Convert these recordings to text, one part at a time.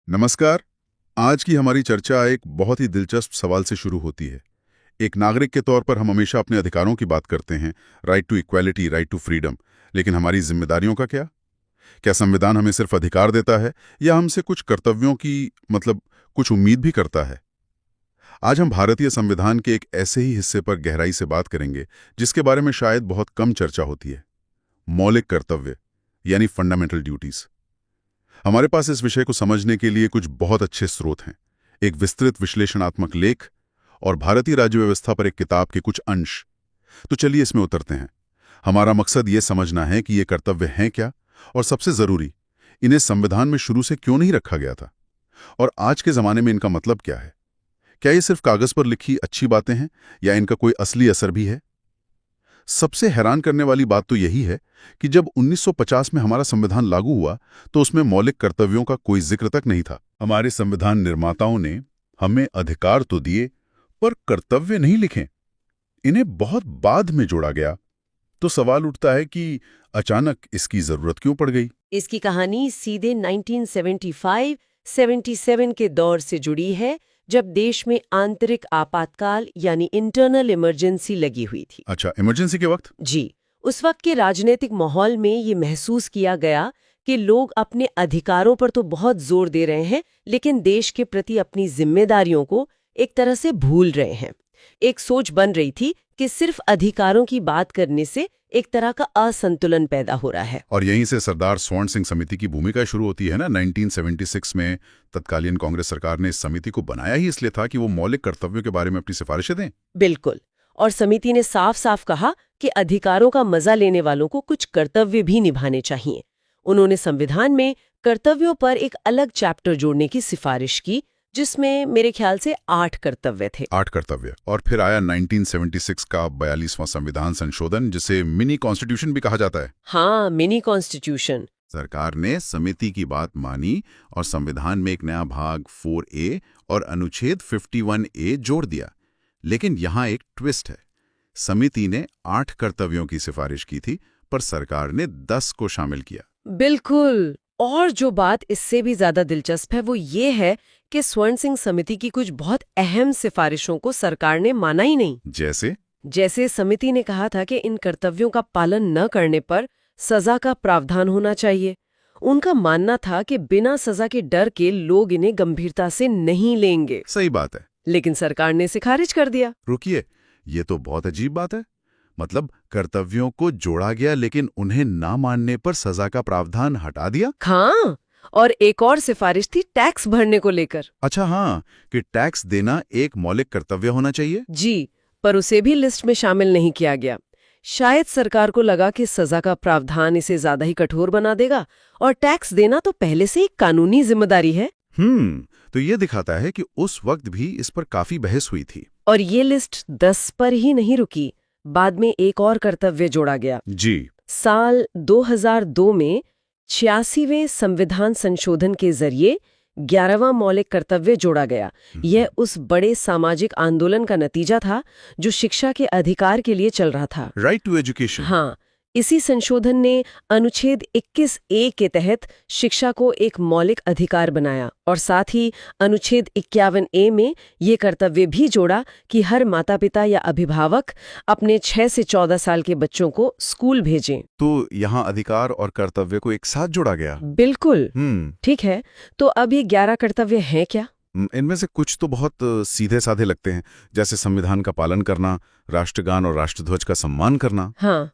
नमस्कार। आज की हमारी चर्चा एक बहुत ही दिलचस्प सवाल से शुरू होती है। एक नागरिक के तौर पर हम हमेशा अपने अधिकारों की बात करते हैं, right to equality, right to freedom. लेकिन हमारी जिम्मेदारियों का क्या? क्या संविधान हमें सिर्फ अधिकार देता है या हमसे कुछ कर्तव्यों की कुछ उम्मीद भी करता है? आज हम भारतीय संविधान के एक ऐसे ही हिस्से पर गहराई से बात करेंगे जिसके बारे में शायद बहुत कम चर्चा होती है। मौलिक कर्तव्य यानी फंडामेंटल ड्यूटीज। हमारे पास इस विषय को समझने के लिए कुछ बहुत अच्छे स्रोत हैं। एक विस्तृत विश्लेषणात्मक लेख और भारतीय राज्य व्यवस्था पर एक किताब के कुछ अंश। तो चलिए इसमें उतरते हैं। हमारा मकसद ये समझना है कि ये कर्तव्य हैं क्या, और सबसे जरूरी, इन्हें संविधान में शुरू से क्यों नहीं रखा गया था, और आज के जमाने में इनका मतलब क्या है। क्या ये सिर्फ कागज पर लिखी अच्छी बातें हैं या इनका कोई असली असर भी है? सबसे हैरान करने वाली बात तो यही है कि जब 1950 में हमारा संविधान लागू हुआ तो उसमें मौलिक कर्तव्यों का कोई जिक्र तक नहीं था। हमारे संविधान निर्माताओं ने हमें अधिकार तो दिए पर कर्तव्य नहीं लिखे। इन्हें बहुत बाद में जोड़ा गया। तो सवाल उठता है कि अचानक इसकी जरूरत क्यों पड़ गई? इसकी कहानी सीधे 1975-77 के दौर से जुड़ी है, जब देश में आंतरिक आपातकाल यानी इंटरनल इमरजेंसी लगी हुई थी। अच्छा, इमरजेंसी के वक्त? जी, उस वक्त के राजनीतिक माहौल में ये महसूस किया गया कि लोग अपने अधिकारों पर तो बहुत जोर दे रहे हैं, लेकिन देश के प्रति अपनी जिम्मेदारियों को एक तरह से भूल रहे हैं। एक सोच बन रही थी कि सिर्फ अधिकारों की बात करने से एक तरह का असंतुलन पैदा हो रहा है। और यहीं से सरदार स्वर्ण सिंह समिति की भूमिका शुरू होती है ना। 1976 में तत्कालीन कांग्रेस सरकार ने इस समिति को बनाया ही इसलिए था कि वो मौलिक कर्तव्यों के बारे में अपनी सिफारिशें दें। बिल्कुल। और समिति ने साफ साफ कहा कि अधिकारों का मजा लेने वालों को कुछ कर्तव्य भी निभाने चाहिए। उन्होंने संविधान में कर्तव्यों पर एक अलग चैप्टर जोड़ने की सिफारिश की, जिसमें मेरे ख्याल से 8 कर्तव्य थे। 8 कर्तव्य। और फिर आया 1976 का 42वां संविधान संशोधन, जिसे मिनी कॉन्स्टिट्यूशन भी कहा जाता है। हाँ, मिनी कॉन्स्टिट्यूशन। सरकार ने समिति की बात मानी और संविधान में एक नया भाग 4A और अनुच्छेद 51A जोड़ दिया। लेकिन यहाँ एक ट्विस्ट है। समिति ने 8 कर्तव्यों की सिफारिश की थी, पर सरकार ने 10 को शामिल किया। बिल्कुल। और जो बात इससे भी ज्यादा दिलचस्प है वो ये है कि स्वर्ण सिंह समिति की कुछ बहुत अहम सिफारिशों को सरकार ने माना ही नहीं। जैसे समिति ने कहा था कि इन कर्तव्यों का पालन न करने पर सजा का प्रावधान होना चाहिए। उनका मानना था कि बिना सजा के डर के लोग इन्हें गंभीरता से नहीं लेंगे। सही बात है। लेकिन सरकार ने इसे खारिज कर दिया। रुकिए, ये तो बहुत अजीब बात है। मतलब कर्तव्यों को जोड़ा गया लेकिन उन्हें ना मानने पर सजा का प्रावधान हटा दिया। हाँ, और एक और सिफारिश थी टैक्स भरने को लेकर। अच्छा हाँ, कि टैक्स देना एक मौलिक कर्तव्य होना चाहिए। जी, पर उसे भी लिस्ट में शामिल नहीं किया गया। शायद सरकार को लगा कि सजा का प्रावधान इसे ज्यादा ही कठोर बना देगा, और टैक्स देना तो पहले से ही कानूनी जिम्मेदारी है। तो ये दिखाता है कि उस वक्त भी इस पर काफी बहस हुई थी। और ये लिस्ट 10 पर ही नहीं रुकी। बाद में एक और कर्तव्य जोड़ा गया। जी। साल 2002 में 86वें संविधान संशोधन के जरिए 11वां मौलिक कर्तव्य जोड़ा गया। यह उस बड़े सामाजिक आंदोलन का नतीजा था जो शिक्षा के अधिकार के लिए चल रहा था। Right to education. हाँ, इसी संशोधन ने अनुच्छेद 21A के तहत शिक्षा को एक मौलिक अधिकार बनाया, और साथ ही अनुच्छेद 51A में ये कर्तव्य भी जोड़ा कि हर माता पिता या अभिभावक अपने 6 से 14 साल के बच्चों को स्कूल भेजें। तो यहाँ अधिकार और कर्तव्य को एक साथ जोड़ा गया। बिल्कुल। ठीक है, तो अब ये 11 कर्तव्य हैं क्या? इनमें से कुछ तो बहुत सीधे साधे लगते हैं, जैसे संविधान का पालन करना, राष्ट्रगान और राष्ट्रध्वज का सम्मान करना। हाँ।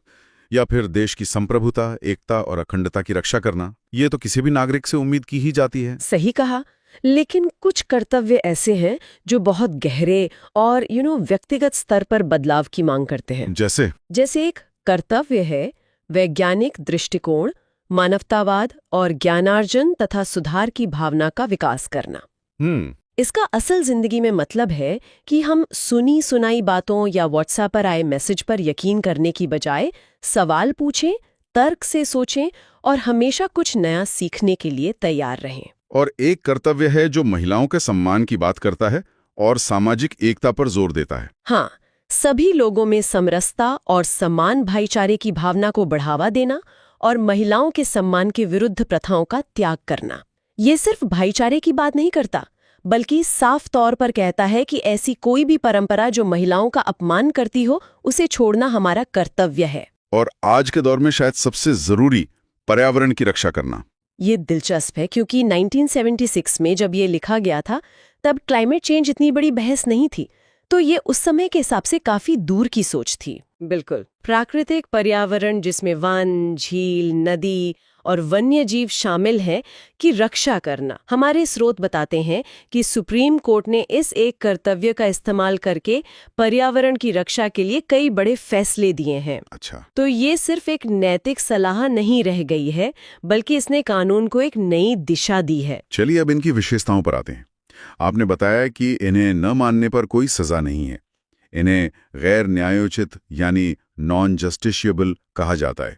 या फिर देश की संप्रभुता, एकता और अखंडता की रक्षा करना। ये तो किसी भी नागरिक से उम्मीद की ही जाती है। सही कहा। लेकिन कुछ कर्तव्य ऐसे हैं जो बहुत गहरे और व्यक्तिगत स्तर पर बदलाव की मांग करते हैं। जैसे एक कर्तव्य है वैज्ञानिक दृष्टिकोण, मानवतावाद और ज्ञानार्जन तथा सुधार की भावना का विकास करना। इसका असल जिंदगी में मतलब है कि हम सुनी सुनाई बातों या व्हाट्सएप पर आए मैसेज पर यकीन करने की बजाय सवाल पूछें, तर्क से सोचें और हमेशा कुछ नया सीखने के लिए तैयार रहें। और एक कर्तव्य है जो महिलाओं के सम्मान की बात करता है और सामाजिक एकता पर जोर देता है। हाँ, सभी लोगों में समरसता और समान भाईचारे की भावना को बढ़ावा देना और महिलाओं के सम्मान के विरुद्ध प्रथाओं का त्याग करना। ये सिर्फ भाईचारे की बात नहीं करता, बल्कि साफ तौर पर कहता है कि ऐसी कोई भी परंपरा जो महिलाओं का अपमान करती हो, उसे छोड़ना हमारा कर्तव्य है। और आज के दौर में शायद सबसे जरूरी, पर्यावरण की रक्षा करना। ये दिलचस्प है क्योंकि 1976 में जब ये लिखा गया था, तब क्लाइमेट चेंज इतनी बड़ी बहस नहीं थी, तो ये उस समय के हिसाब से काफी दूर की सोच थी। बिल्कुल, प्राकृतिक पर्यावरण जिसमें वन, झील, नदी और वन्य जीव शामिल हैं की रक्षा करना। हमारे स्रोत बताते हैं कि सुप्रीम कोर्ट ने इस एक कर्तव्य का इस्तेमाल करके पर्यावरण की रक्षा के लिए कई बड़े फैसले दिए हैं। अच्छा, तो ये सिर्फ एक नैतिक सलाह नहीं रह गई है, बल्कि इसने कानून को एक नई दिशा दी है। चलिए अब इनकी विशेषताओं पर आते हैं। आपने बताया कि इन्हें न मानने पर कोई सजा नहीं है, इन्हें गैर न्यायोचित यानी नॉन जस्टिशिएबल कहा जाता है।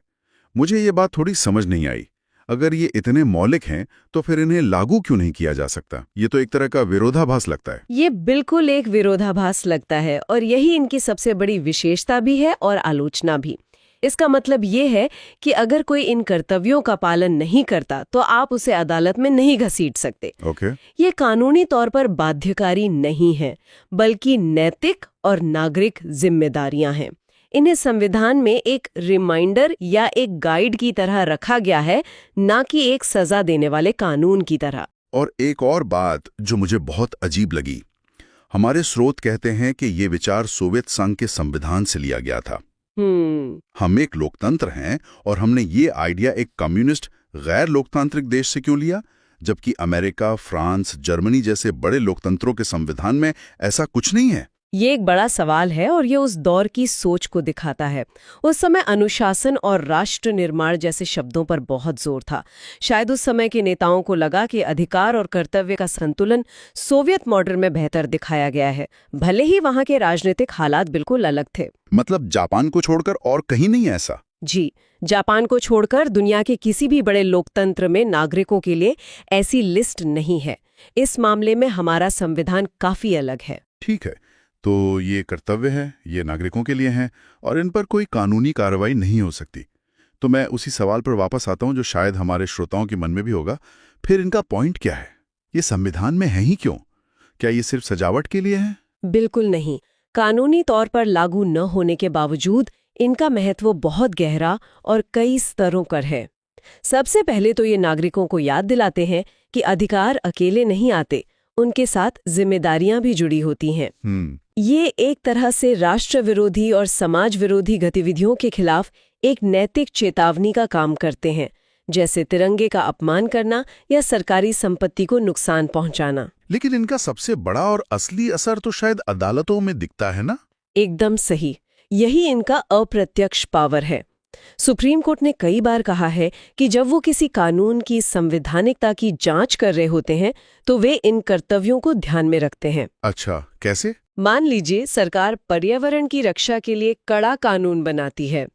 मुझे ये बात थोड़ी समझ नहीं आई। अगर ये इतने मौलिक हैं तो फिर इन्हें लागू क्यों नहीं किया जा सकता? ये तो एक तरह का विरोधाभास लगता है। ये बिल्कुल एक विरोधाभास लगता है, और यही इनकी सबसे बड़ी विशेषता भी है और आलोचना भी। इसका मतलब ये है कि अगर कोई इन कर्तव्यों का पालन नहीं करता तो आप उसे अदालत में नहीं घसीट सकते। ओके। ये कानूनी तौर पर बाध्यकारी नहीं है, बल्कि नैतिक और नागरिक जिम्मेदारियां हैं। इन्हें संविधान में एक रिमाइंडर या एक गाइड की तरह रखा गया है, ना कि एक सजा देने वाले कानून की तरह। और एक और बात जो मुझे बहुत अजीब लगी, हमारे स्रोत कहते हैं कि ये विचार सोवियत संघ के संविधान से लिया गया था। हम एक लोकतंत्र हैं और हमने ये आइडिया एक कम्युनिस्ट गैर लोकतांत्रिक देश से क्यों लिया, जबकि अमेरिका, फ्रांस, जर्मनी जैसे बड़े लोकतंत्रों के संविधान में ऐसा कुछ नहीं है। ये एक बड़ा सवाल है और ये उस दौर की सोच को दिखाता है। उस समय अनुशासन और राष्ट्र निर्माण जैसे शब्दों पर बहुत जोर था। शायद उस समय के नेताओं को लगा कि अधिकार और कर्तव्य का संतुलन सोवियत मॉडल में बेहतर दिखाया गया है, भले ही वहां के राजनीतिक हालात बिल्कुल अलग थे। मतलब जापान को छोड़कर और कहीं नहीं ऐसा? जी, जापान को छोड़कर दुनिया के किसी भी बड़े लोकतंत्र में नागरिकों के लिए ऐसी लिस्ट नहीं है। इस मामले में हमारा संविधान काफी अलग है। ठीक है, तो ये कर्तव्य है, ये नागरिकों के लिए हैं और इन पर कोई कानूनी कार्रवाई नहीं हो सकती। तो मैं उसी सवाल पर वापस आता हूं जो शायद हमारे श्रोताओं के मन में भी होगा, फिर इनका पॉइंट क्या है? ये संविधान में है ही क्यों? क्या ये सिर्फ सजावट के लिए है? बिल्कुल नहीं। कानूनी तौर पर लागू न होने के बावजूद इनका महत्व बहुत गहरा और कई स्तरों पर है। सबसे पहले तो ये नागरिकों को याद दिलाते हैं कि अधिकार अकेले नहीं आते, उनके साथ जिम्मेदारियां भी जुड़ी होती हैं। ये एक तरह से राष्ट्र विरोधी और समाज विरोधी गतिविधियों के खिलाफ एक नैतिक चेतावनी का काम करते हैं, जैसे तिरंगे का अपमान करना या सरकारी संपत्ति को नुकसान पहुंचाना। लेकिन इनका सबसे बड़ा और असली असर तो शायद अदालतों में दिखता है ना? एकदम सही, यही इनका अप्रत्यक्ष पावर है। सुप्रीम कोर्ट ने कई बार कहा है कि जब वो किसी कानून की संवैधानिकता की जांच कर रहे होते हैं तो वे इन कर्तव्यों को ध्यान में रखते हैं। अच्छा, कैसे? मान लीजिए सरकार पर्यावरण की रक्षा के लिए कड़ा कानून बनाती है।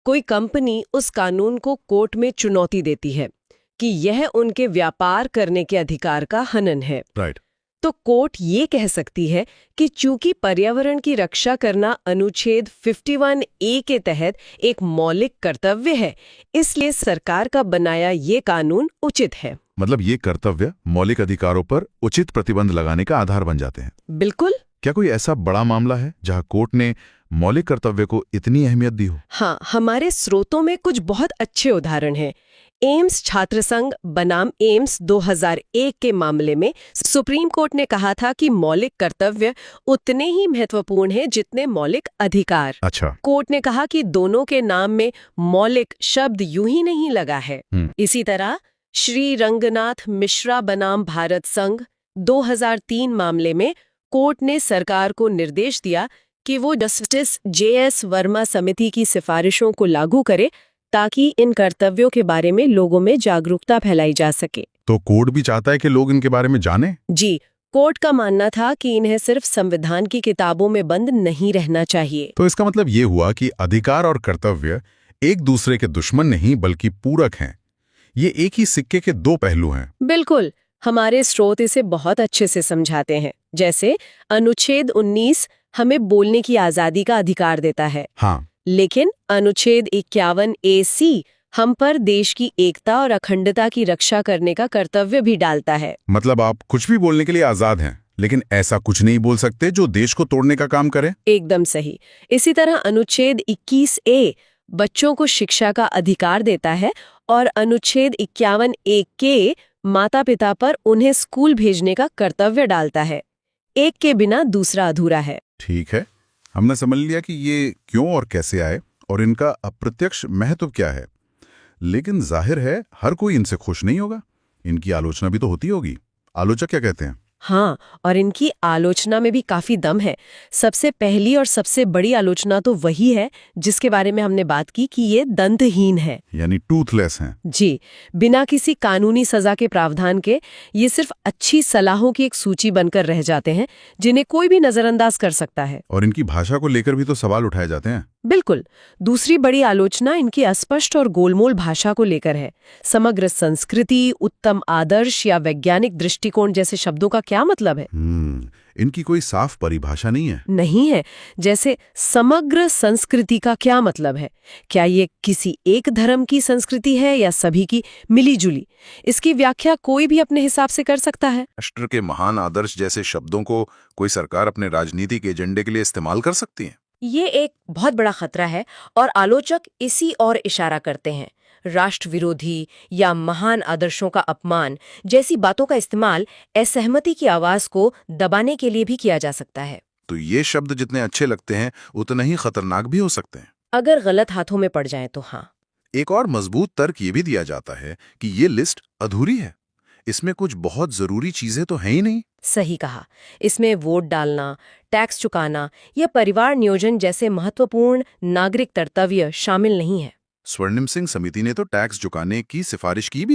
कोई कंपनी उस कानून को कोर्ट में चुनौती देती है कि यह उनके व्यापार करने के अधिकार का हनन है। राइट। तो कोर्ट ये कह सकती है कि चूंकि पर्यावरण की रक्षा करना अनुच्छेद 51A के तहत एक मौलिक कर्तव्य है, इसलिए सरकार का बनाया ये कानून उचित है। मतलब ये कर्तव्य मौलिक अधिकारों पर उचित प्रतिबंध लगाने का आधार बन जाते हैं। बिल्कुल। क्या कोई ऐसा बड़ा मामला है जहां कोर्ट ने मौलिक कर्तव्य को इतनी अहमियत दी हो? हाँ, हमारे स्रोतों में कुछ बहुत अच्छे उदाहरण हैं। एम्स छात्र संघ बनाम एम्स 2001 के मामले में सुप्रीम कोर्ट ने कहा था कि मौलिक कर्तव्य उतने ही महत्वपूर्ण हैं जितने मौलिक अधिकार। अच्छा। कोर्ट ने कहा कि दोनों के नाम में मौलिक शब्द यूं ही नहीं लगा है। इसी तरह श्री रंगनाथ मिश्रा बनाम भारत संघ 2003 मामले में कोर्ट ने सरकार को निर्देश दिया कि वो जस्टिस JS वर्मा समिति की सिफारिशों को लागू करे ताकि इन कर्तव्यों के बारे में लोगों में जागरूकता फैलाई जा सके। तो कोर्ट भी चाहता है कि लोग इनके बारे में जानें? जी, कोर्ट का मानना था कि इन्हें सिर्फ संविधान की किताबों में बंद नहीं रहना चाहिए। तो इसका मतलब ये हुआ कि अधिकार और कर्तव्य एक दूसरे के दुश्मन नहीं बल्कि पूरक हैं। ये एक ही सिक्के के दो पहलू हैं। बिल्कुल, हमारे स्रोत इसे बहुत अच्छे से समझाते हैं। जैसे अनुच्छेद 19 हमें बोलने की आजादी का अधिकार देता है। हाँ। लेकिन अनुच्छेद 51AC हम पर देश की एकता और अखंडता की रक्षा करने का कर्तव्य भी डालता है। मतलब आप कुछ भी बोलने के लिए आजाद हैं, लेकिन ऐसा कुछ नहीं बोल सकते जो देश को तोड़ने का काम करे। एकदम सही। इसी तरह अनुच्छेद 21A बच्चों को शिक्षा का अधिकार देता है और अनुच्छेद 51A के माता पिता पर उन्हें स्कूल भेजने का कर्तव्य डालता है। एक के बिना दूसरा अधूरा है। ठीक है, हमने समझ लिया कि ये क्यों और कैसे आए और इनका अप्रत्यक्ष महत्व क्या है। लेकिन जाहिर है हर कोई इनसे खुश नहीं होगा। इनकी आलोचना भी तो होती होगी। आलोचक क्या कहते हैं? हाँ, और इनकी आलोचना में भी काफी दम है। सबसे पहली और सबसे बड़ी आलोचना तो वही है जिसके बारे में हमने बात की कि ये दंतहीन है, यानी टूथलेस हैं। जी, बिना किसी कानूनी सजा के प्रावधान के ये सिर्फ अच्छी सलाहों की एक सूची बनकर रह जाते हैं जिन्हें कोई भी नजरअंदाज कर सकता है। और इनकी भाषा को लेकर भी तो सवाल उठाए जाते हैं। बिल्कुल। दूसरी बड़ी आलोचना इनकी अस्पष्ट और गोलमोल भाषा को लेकर है। समग्र संस्कृति, उत्तम आदर्श या वैज्ञानिक दृष्टिकोण जैसे शब्दों का क्या मतलब है? इनकी कोई साफ परिभाषा नहीं है। नहीं है। जैसे समग्र संस्कृति का क्या मतलब है? क्या ये किसी एक धर्म की संस्कृति है या सभी की मिली-जुली? इसकी व्याख्या कोई भी अपने हिसाब से कर सकता है। राष्ट्र के महान आदर्श जैसे शब्दों को कोई सरकार अपने राजनीतिक एजेंडे के लिए इस्तेमाल कर सकती है। ये एक बहुत बड़ा खतरा है और आलोचक इसी ओर इशारा करते हैं। राष्ट्र विरोधी या महान आदर्शों का अपमान जैसी बातों का इस्तेमाल असहमति की आवाज को दबाने के लिए भी किया जा सकता है। तो ये शब्द जितने अच्छे लगते हैं उतने ही खतरनाक भी हो सकते हैं अगर गलत हाथों में पड़ जाए तो। हाँ, एक और मजबूत तर्क ये भी दिया जाता है कि ये लिस्ट अधूरी है। इसमें कुछ बहुत जरूरी चीजें तो हैं ही नहीं। सही कहा। इसमें वोट डालना, टैक्स चुकाना या परिवार नियोजन जैसे महत्वपूर्ण नागरिक कर्तव्य शामिल नहीं है। स्वर्णिम सिंह समिति ने तो टैक्स चुकाने की सिफारिश की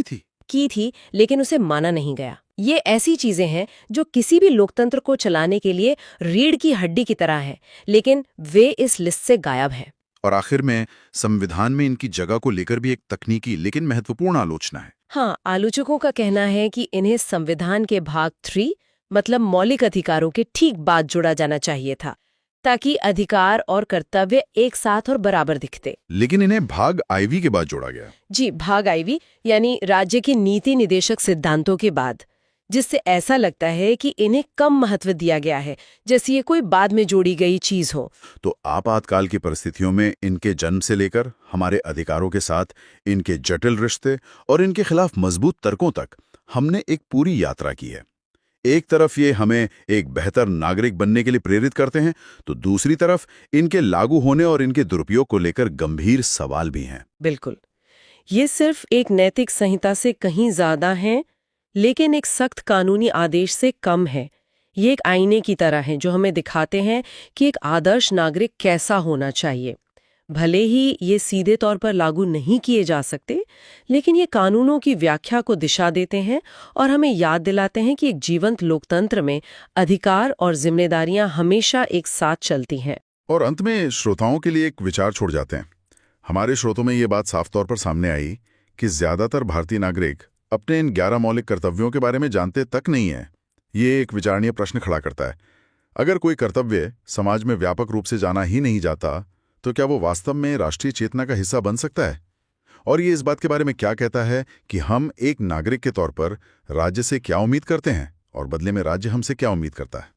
थी। लेकिन उसे माना नहीं गया। ये ऐसी चीजें हैं जो किसी भी लोकतंत्र को चलाने के लिए रीढ़ की हड्डी की तरह हैं, लेकिन वे इस लिस्ट से गायब हैं। और आखिर में संविधान में इनकी जगह को लेकर भी एक तकनीकी लेकिन महत्वपूर्ण आलोचना है। हाँ, आलोचकों का कहना है कि इन्हें संविधान के भाग 3 मतलब मौलिक अधिकारों के ठीक बाद जोड़ा जाना चाहिए था, ताकि अधिकार और कर्तव्य एक साथ और बराबर दिखते। लेकिन इन्हें भाग IV के बाद जोड़ा गया। जी, भाग IV यानी राज्य के नीति निदेशक सिद्धांतों के बाद, जिससे ऐसा लगता है कि इन्हें कम महत्व दिया गया है, जैसे ये कोई बाद में जोड़ी गई चीज हो। तो आपातकाल की परिस्थितियों में इनके जन्म से लेकर हमारे अधिकारों के साथ इनके जटिल रिश्ते और इनके खिलाफ मजबूत तर्कों तक हमने एक पूरी यात्रा की है। एक तरफ ये हमें एक बेहतर नागरिक बनने के लिए प्रेरित करते हैं, तो दूसरी तरफ इनके लागू होने और इनके दुरुपयोग को लेकर गंभीर सवाल भी हैं। बिल्कुल। ये सिर्फ एक नैतिक संहिता से कहीं ज्यादा है, लेकिन एक सख्त कानूनी आदेश से कम है। ये एक आईने की तरह है जो हमें दिखाते हैं कि एक आदर्श नागरिक कैसा होना चाहिए। भले ही ये सीधे तौर पर लागू नहीं किए जा सकते, लेकिन ये कानूनों की व्याख्या को दिशा देते हैं और हमें याद दिलाते हैं कि एक जीवंत लोकतंत्र में अधिकार और जिम्मेदारियां हमेशा एक साथ चलती हैं। और अंत में श्रोताओं के लिए एक विचार छोड़ जाते हैं। हमारे श्रोतों में ये बात साफ तौर पर सामने आई कि ज्यादातर भारतीय नागरिक अपने इन 11 मौलिक कर्तव्यों के बारे में जानते तक नहीं है। ये एक विचारणीय प्रश्न खड़ा करता है। अगर कोई कर्तव्य समाज में व्यापक रूप से जाना ही नहीं जाता, तो क्या वो वास्तव में राष्ट्रीय चेतना का हिस्सा बन सकता है? और ये इस बात के बारे में क्या कहता है कि हम एक नागरिक के तौर पर राज्य से क्या उम्मीद करते हैं और बदले में राज्य हमसे क्या उम्मीद करता है?